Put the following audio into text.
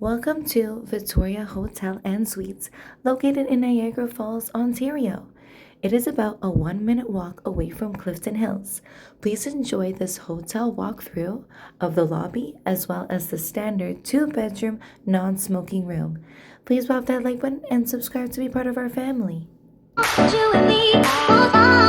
Welcome to Vittoria Hotel and Suites, located in Niagara Falls, Ontario. It is about a 1 minute walk away from Clifton Hills. Please enjoy this hotel walkthrough of the lobby as well as the standard 2 bedroom non smoking room. Please pop that like button and subscribe to be part of our family. You and me,